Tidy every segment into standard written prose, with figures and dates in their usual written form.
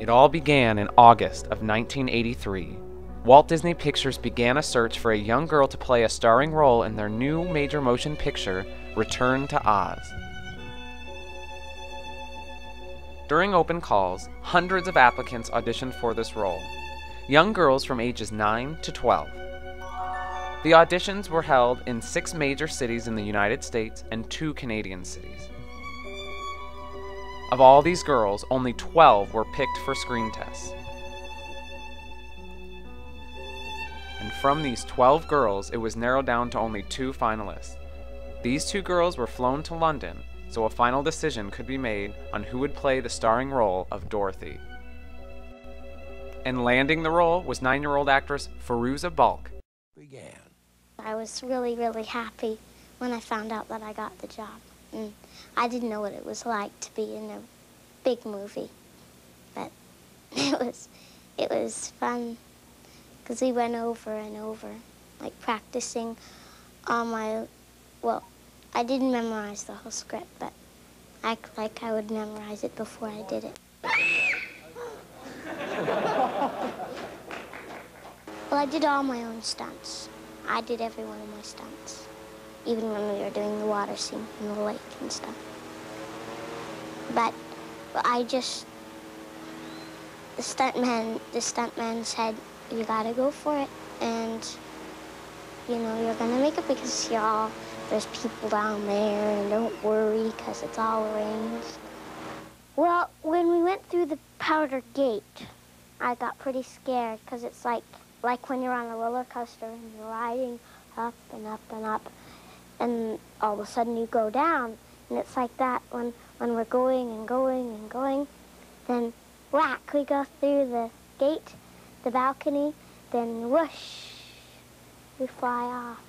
It all began in August of 1983. Walt Disney Pictures began a search for a young girl to play a starring role in their new major motion picture, Return to Oz. During open calls, hundreds of applicants auditioned for this role, young girls from ages 9 to 12. The auditions were held in 6 major cities in the United States and 2 Canadian cities. Of all these girls, only 12 were picked for screen tests. And from these 12 girls, it was narrowed down to only 2 finalists. These 2 girls were flown to London, so a final decision could be made on who would play the starring role of Dorothy. And landing the role was 9-year-old actress Fairuza Balk. I was really, really happy when I found out that I got the job. And I didn't know what it was like to be in a big movie, but it was fun because we went over and over, like practicing all my, well, I didn't memorize the whole script, but I act like I would memorize it before I did it. Well, I did all my own stunts. I did every one of my stunts, even when we were doing the water scene in the lake and stuff. But the stuntman said, you gotta go for it, and you know, you're gonna make it because there's people down there, and don't worry, because it's all arranged. Well, when we went through the powder gate, I got pretty scared, because it's like when you're on a roller coaster and you're riding up and up and up, and all of a sudden you go down, and it's like that when we're going and going and going, then whack, we go through the gate, the balcony, then whoosh, we fly off.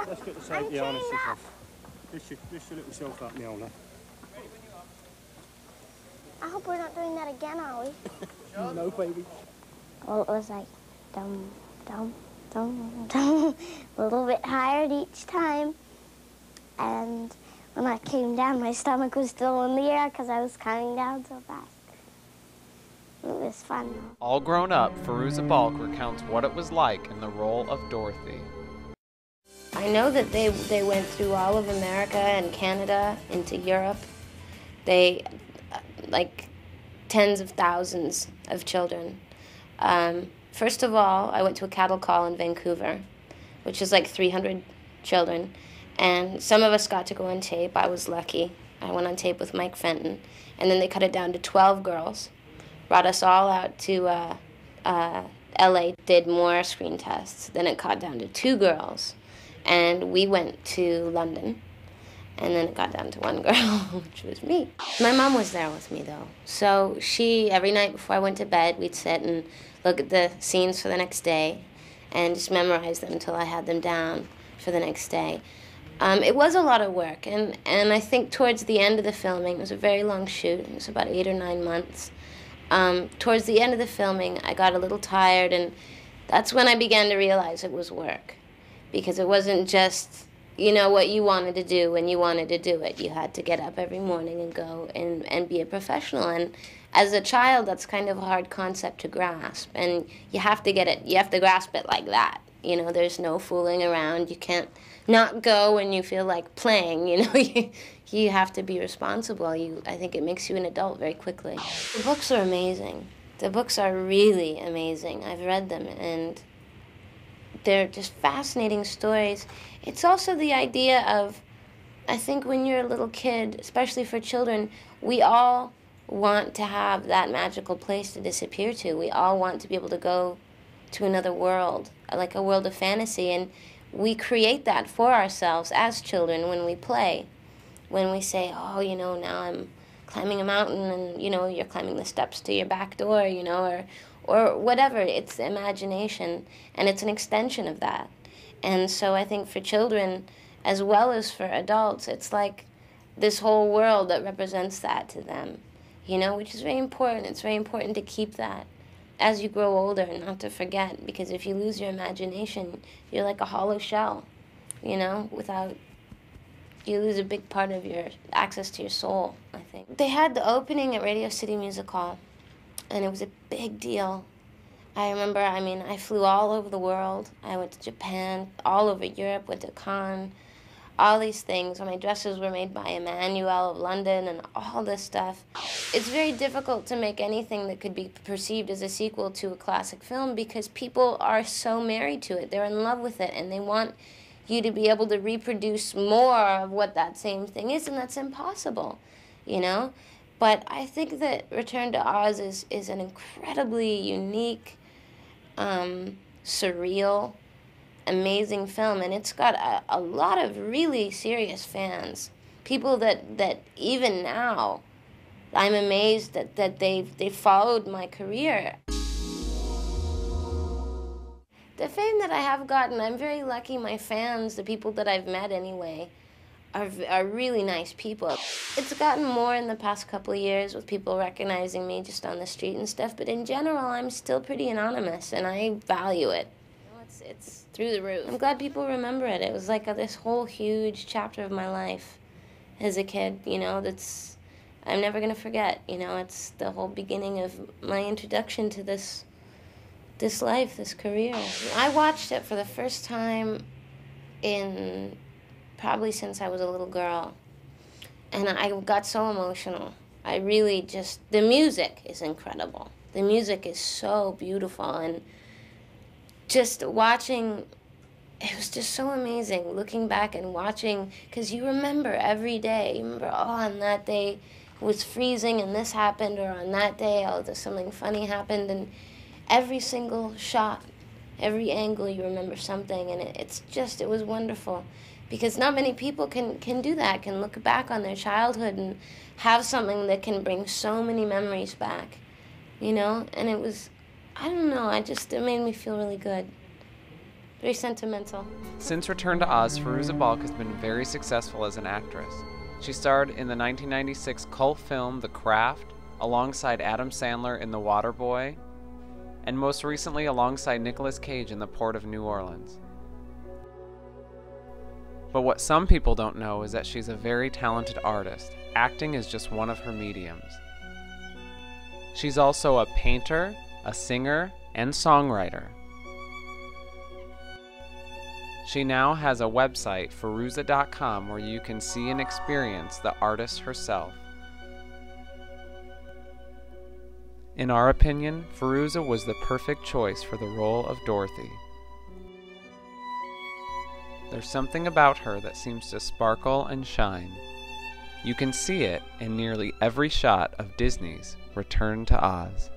Let's get the safety harnesses off. Lift your little self up, Mjolnir. I hope we're not doing that again, are we? No, baby. Well, it was like dum, dum, dum, dum, a little bit higher each time. And when I came down, my stomach was still in the air because I was coming down so fast. It was fun. All grown up, Fairuza Balk recounts what it was like in the role of Dorothy. I know that they went through all of America and Canada into Europe. They, like, tens of thousands of children. First of all, I went to a cattle call in Vancouver, which is like 300 children. And some of us got to go on tape. I was lucky. I went on tape with Mike Fenton. And then they cut it down to 12 girls, brought us all out to LA, did more screen tests. Then it cut down to 2 girls. And we went to London, and then it got down to 1 girl, which was me. My mom was there with me, though. So every night before I went to bed, we'd sit and look at the scenes for the next day and just memorize them until I had them down for the next day. It was a lot of work, and I think towards the end of the filming, it was a very long shoot. It was about 8 or 9 months. Towards the end of the filming, I got a little tired, and that's when I began to realize it was work. Because it wasn't just, you know, what you wanted to do when you wanted to do it. You had to get up every morning and go and be a professional. And as a child, that's kind of a hard concept to grasp. And you have to grasp it like that. You know, there's no fooling around. You can't not go when you feel like playing, you know. You have to be responsible. I think it makes you an adult very quickly. The books are amazing. The books are really amazing. I've read them, and they're just fascinating stories. It's also the idea of, I think when you're a little kid, especially for children, we all want to have that magical place to disappear to. We all want to be able to go to another world, like a world of fantasy, and we create that for ourselves as children when we play. When we say, oh, you know, now climbing a mountain and, you know, you're climbing the steps to your back door, you know, or whatever. It's imagination, and it's an extension of that. And so I think for children, as well as for adults, it's like this whole world that represents that to them, you know, which is very important. It's very important to keep that as you grow older and not to forget, because if you lose your imagination, you're like a hollow shell, you know, you lose a big part of your access to your soul, I think. They had the opening at Radio City Music Hall, and it was a big deal. I remember, I mean, I flew all over the world. I went to Japan, all over Europe, went to Cannes, all these things. My dresses were made by Emmanuel of London and all this stuff. It's very difficult to make anything that could be perceived as a sequel to a classic film because people are so married to it. They're in love with it, and they want you to be able to reproduce more of what that same thing is, and that's impossible, you know? But I think that Return to Oz is an incredibly unique, surreal, amazing film, and it's got a lot of really serious fans. People that even now, I'm amazed that they followed my career. The fame that I have gotten, I'm very lucky. My fans, the people that I've met anyway, are really nice people. It's gotten more in the past couple of years with people recognizing me just on the street and stuff, but in general, I'm still pretty anonymous, and I value it. You know, it's through the roof. I'm glad people remember it. It was like this whole huge chapter of my life as a kid, you know, that's I'm never going to forget. You know, it's the whole beginning of my introduction to this life, this career. I watched it for the first time in probably since I was a little girl, and I got so emotional. I really just, the music is incredible. The music is so beautiful, and just watching, it was just so amazing looking back and watching, because you remember every day. You remember, oh, on that day it was freezing and this happened, or on that day, oh, there's something funny happened, and every single shot, every angle, you remember something, and it was wonderful. Because not many people can do that, can look back on their childhood and have something that can bring so many memories back, you know? And it was, I don't know, it made me feel really good. Very sentimental. Since Return to Oz, Fairuza Balk has been very successful as an actress. She starred in the 1996 cult film The Craft, alongside Adam Sandler in The Waterboy, and most recently alongside Nicolas Cage in The Port of New Orleans. But what some people don't know is that she's a very talented artist. Acting is just one of her mediums. She's also a painter, a singer, and songwriter. She now has a website, Fairuza.com, where you can see and experience the artist herself. In our opinion, Fairuza was the perfect choice for the role of Dorothy. There's something about her that seems to sparkle and shine. You can see it in nearly every shot of Disney's Return to Oz.